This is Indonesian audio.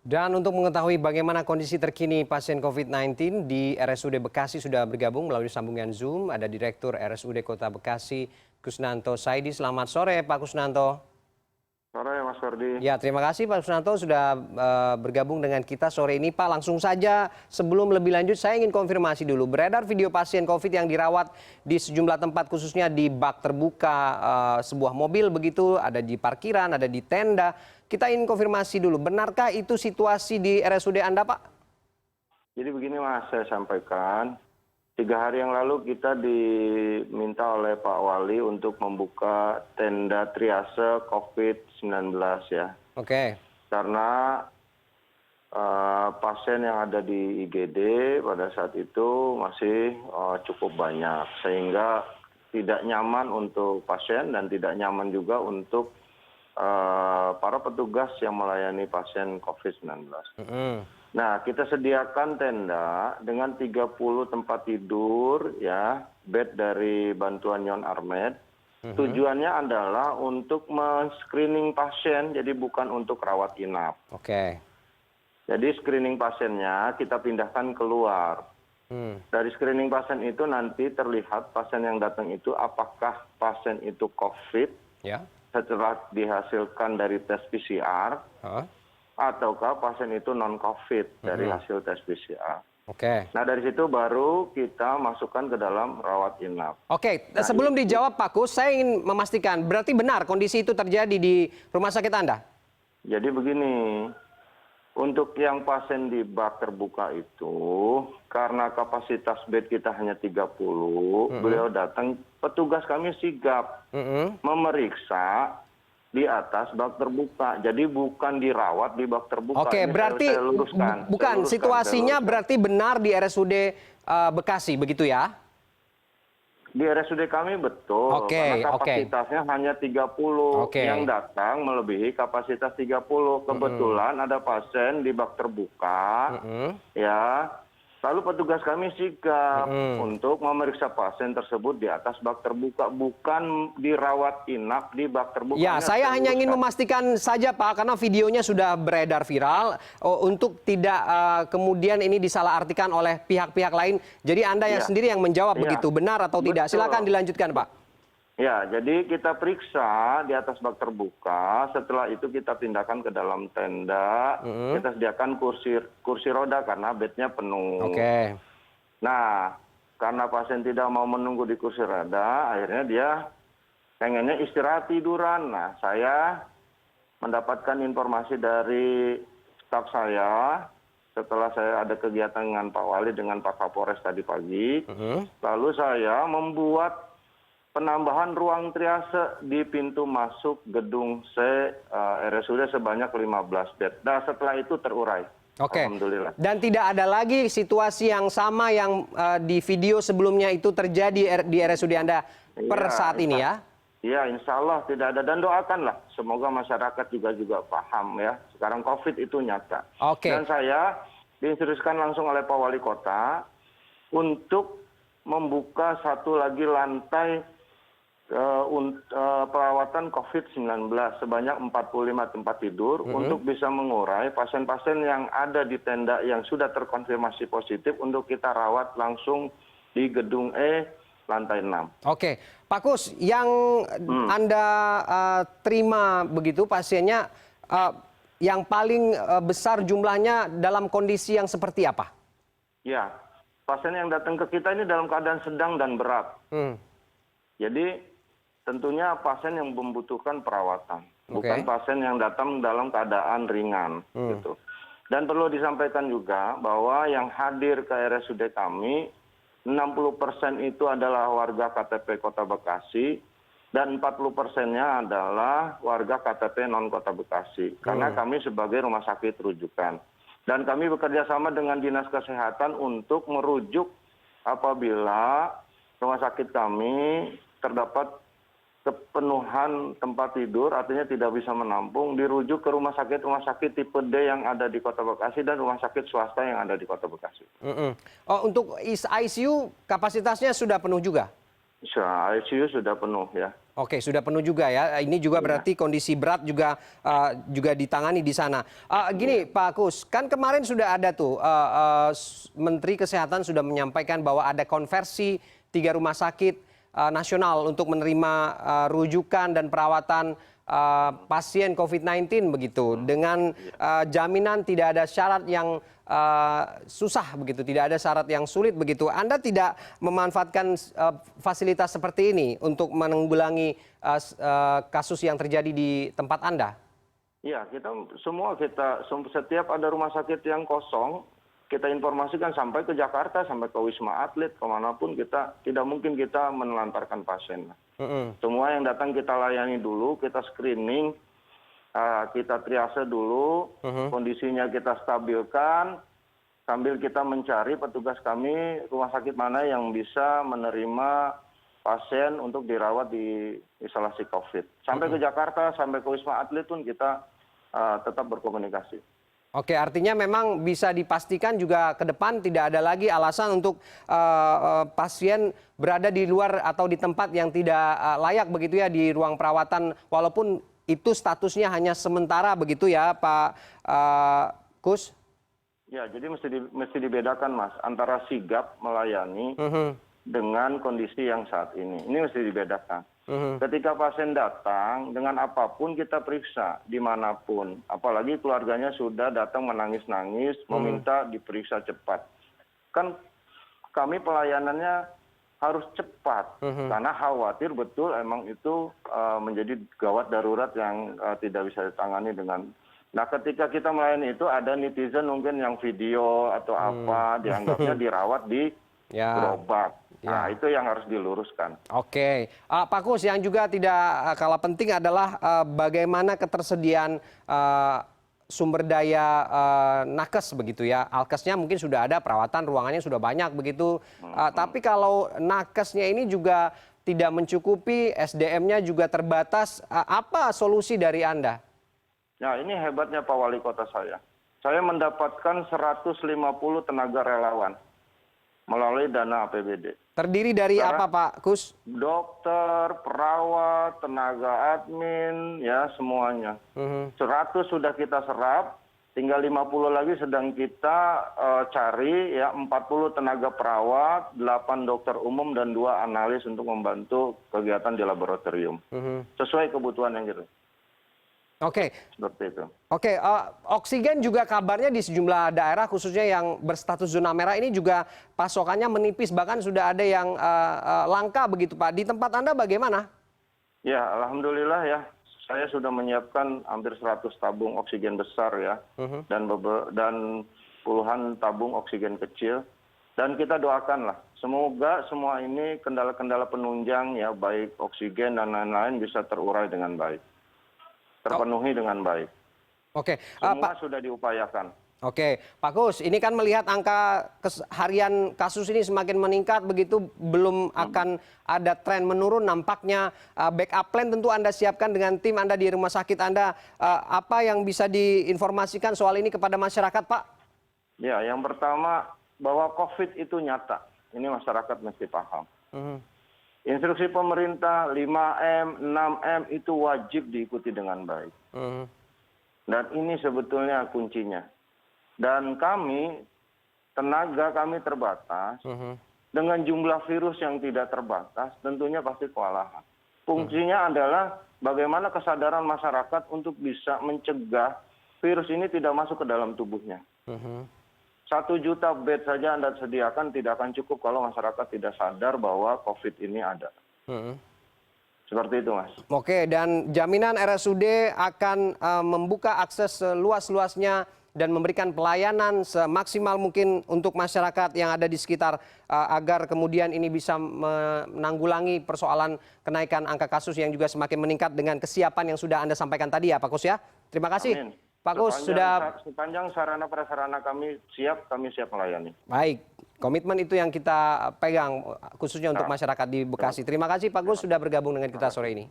Dan untuk mengetahui bagaimana kondisi terkini pasien COVID-19 di RSUD Bekasi sudah bergabung melalui sambungan Zoom. Ada Direktur RSUD Kota Bekasi, Kusnanto Saidi. Selamat sore Pak Kusnanto. Sore Mas Ferdi. Ya, terima kasih Pak Kusnanto sudah bergabung dengan kita sore ini. Pak, langsung saja sebelum lebih lanjut saya ingin konfirmasi dulu. Beredar video pasien COVID yang dirawat di sejumlah tempat khususnya di bak terbuka sebuah mobil begitu, ada di parkiran, ada di tenda. Kita ingin konfirmasi dulu, benarkah itu situasi di RSUD Anda, Pak? Jadi begini Mas, saya sampaikan. 3 hari yang lalu kita diminta oleh Pak Wali untuk membuka tenda triase COVID-19 ya. Oke. Karena pasien yang ada di IGD pada saat itu masih cukup banyak. Sehingga tidak nyaman untuk pasien dan tidak nyaman juga untuk para petugas yang melayani pasien COVID-19. Nah, kita sediakan tenda dengan 30 tempat tidur, ya, bed dari bantuan Yon Armed. Tujuannya adalah untuk men-screening pasien, jadi bukan untuk rawat inap. Oke. Jadi screening pasiennya kita pindahkan keluar. Dari screening pasien itu nanti terlihat pasien yang datang itu apakah pasien itu COVID, Ya. setelah dihasilkan dari tes PCR, ataukah pasien itu non-COVID dari hasil tes PCR. Oke. Nah, dari situ baru kita masukkan ke dalam rawat inap. Oke, sebelum dijawab Pak Kus, saya ingin memastikan, berarti benar kondisi itu terjadi di rumah sakit Anda? Jadi begini, untuk yang pasien di bak terbuka itu, karena kapasitas bed kita hanya 30, beliau datang, petugas kami sigap memeriksa di atas bak terbuka. Jadi bukan dirawat di bak terbuka. Oke, berarti bukan situasinya berarti benar di RSUD Bekasi, begitu ya? Di RSUD kami betul, karena kapasitasnya hanya 30. Yang datang melebihi kapasitas 30. Kebetulan ada pasien di bak terbuka, ya. Lalu petugas kami sigap untuk memeriksa pasien tersebut di atas bak terbuka, bukan dirawat inap di bak terbuka. Ya, saya hanya ingin memastikan saja Pak, karena videonya sudah beredar viral, untuk tidak kemudian ini disalahartikan oleh pihak-pihak lain. Jadi Anda yang sendiri yang menjawab begitu, benar atau tidak? Silakan dilanjutkan Pak. Ya, jadi kita periksa di atas bak terbuka, setelah itu kita pindahkan ke dalam tenda, kita sediakan kursi roda karena bednya penuh. Oke. Nah, karena pasien tidak mau menunggu di kursi roda, akhirnya dia pengennya istirahat tiduran. Nah, saya mendapatkan informasi dari staf saya, setelah saya ada kegiatan dengan Pak Wali, dengan Pak Kapolres tadi pagi, lalu saya membuat penambahan ruang triase di pintu masuk gedung C RSUD sebanyak 15 bed. Nah, setelah itu terurai. Oke. Alhamdulillah. Dan tidak ada lagi situasi yang sama yang di video sebelumnya itu terjadi di RSUD Anda per saat ini ya? Iya, insya Allah tidak ada. Dan doakanlah, semoga masyarakat juga paham ya. Sekarang COVID itu nyata. Oke. Dan saya diinstruksikan langsung oleh Pak Wali Kota untuk membuka satu lagi lantai perawatan COVID-19 sebanyak 45 tempat tidur untuk bisa mengurai pasien-pasien yang ada di tenda yang sudah terkonfirmasi positif untuk kita rawat langsung di gedung E lantai 6. Oke, Pak Kus, yang Anda terima begitu pasiennya yang paling besar jumlahnya dalam kondisi yang seperti apa? Ya, pasien yang datang ke kita ini dalam keadaan sedang dan berat. Jadi tentunya pasien yang membutuhkan perawatan, bukan pasien yang datang dalam keadaan ringan. Gitu. Dan perlu disampaikan juga bahwa yang hadir ke RSUD kami, 60% itu adalah warga KTP Kota Bekasi, dan 40%-nya adalah warga KTP non-Kota Bekasi. Karena kami sebagai rumah sakit rujukan. Dan kami bekerja sama dengan Dinas Kesehatan untuk merujuk apabila rumah sakit kami terdapat kepenuhan tempat tidur, artinya tidak bisa menampung, dirujuk ke rumah sakit tipe D yang ada di Kota Bekasi dan rumah sakit swasta yang ada di Kota Bekasi. Untuk ICU kapasitasnya sudah penuh juga? ICU sudah penuh ya. Oke, sudah penuh juga ya. Ini juga berarti kondisi berat juga ditangani di sana. Gini, Pak Kus, kan kemarin sudah ada tuh Menteri Kesehatan sudah menyampaikan bahwa ada konversi 3 rumah sakit nasional untuk menerima rujukan dan perawatan pasien COVID-19 begitu, dengan jaminan tidak ada syarat yang susah begitu, tidak ada syarat yang sulit begitu. Anda tidak memanfaatkan fasilitas seperti ini untuk menanggulangi kasus yang terjadi di tempat Anda? Iya, setiap ada rumah sakit yang kosong, kita informasikan sampai ke Jakarta, sampai ke Wisma Atlet, kemanapun tidak mungkin kita menelantarkan pasien. Semua yang datang kita layani dulu, kita screening, kita triase dulu, kondisinya kita stabilkan, sambil kita mencari petugas kami rumah sakit mana yang bisa menerima pasien untuk dirawat di isolasi COVID. Sampai ke Jakarta, sampai ke Wisma Atlet pun kita tetap berkomunikasi. Oke, artinya memang bisa dipastikan juga ke depan tidak ada lagi alasan untuk pasien berada di luar atau di tempat yang tidak layak begitu ya, di ruang perawatan, walaupun itu statusnya hanya sementara begitu ya, Pak Kus? Ya, jadi mesti dibedakan, Mas, antara sigap melayani dengan kondisi yang saat ini. Ini mesti dibedakan. Ketika pasien datang, dengan apapun kita periksa, dimanapun. Apalagi keluarganya sudah datang menangis-nangis, meminta diperiksa cepat. Kan kami pelayanannya harus cepat, karena khawatir betul emang itu menjadi gawat darurat yang tidak bisa ditangani dengan. Nah, ketika kita melayani itu ada netizen mungkin yang video atau apa dianggapnya dirawat di berobat. Nah, itu yang harus diluruskan. Oke, Pak Kus, yang juga tidak kalah penting adalah bagaimana ketersediaan sumber daya nakes begitu ya. Alkesnya mungkin sudah ada, perawatan ruangannya sudah banyak begitu. Tapi kalau nakesnya ini juga tidak mencukupi, SDM-nya juga terbatas, apa solusi dari Anda? Nah, ini hebatnya Pak Wali Kota saya. Saya mendapatkan 150 tenaga relawan melalui dana APBD. Terdiri dari apa, Pak Kus? Dokter, perawat, tenaga admin, ya semuanya. 100 sudah kita serap, tinggal 50 lagi sedang kita cari, ya 40 tenaga perawat, 8 dokter umum, dan 2 analis untuk membantu kegiatan di laboratorium. Sesuai kebutuhan yang gitu. Oke. Seperti itu. Oke, oksigen juga kabarnya di sejumlah daerah khususnya yang berstatus zona merah ini juga pasokannya menipis, bahkan sudah ada yang langka begitu, Pak. Di tempat Anda bagaimana? Ya, alhamdulillah ya. Saya sudah menyiapkan hampir 100 tabung oksigen besar ya, dan puluhan tabung oksigen kecil. Dan kita doakanlah, semoga semua ini kendala-kendala penunjang ya, baik oksigen dan lain-lain bisa terurai dengan baik. Terpenuhi dengan baik. Oke, semua sudah diupayakan. Oke, Pak Kus, ini kan melihat angka harian kasus ini semakin meningkat begitu, belum akan ada tren menurun nampaknya. Backup plan tentu Anda siapkan dengan tim Anda di rumah sakit Anda. Apa yang bisa diinformasikan soal ini kepada masyarakat, Pak? Ya, yang pertama bahwa COVID itu nyata. Ini masyarakat mesti paham. Instruksi pemerintah 5M, 6M itu wajib diikuti dengan baik. Dan ini sebetulnya kuncinya. Dan kami, tenaga kami terbatas, dengan jumlah virus yang tidak terbatas, tentunya pasti kewalahan. Fungsinya adalah bagaimana kesadaran masyarakat untuk bisa mencegah virus ini tidak masuk ke dalam tubuhnya. 1 juta bed saja Anda sediakan tidak akan cukup kalau masyarakat tidak sadar bahwa COVID ini ada. Seperti itu, Mas. Oke, dan jaminan RSUD akan membuka akses seluas-luasnya dan memberikan pelayanan semaksimal mungkin untuk masyarakat yang ada di sekitar agar kemudian ini bisa menanggulangi persoalan kenaikan angka kasus yang juga semakin meningkat dengan kesiapan yang sudah Anda sampaikan tadi ya, Pak Kus ya. Terima kasih. Amin. Pak Kus sudah sepanjang sarana prasarana kami siap melayani. Baik, komitmen itu yang kita pegang khususnya untuk masyarakat di Bekasi. Terima kasih Pak Kus sudah bergabung dengan kita sore ini.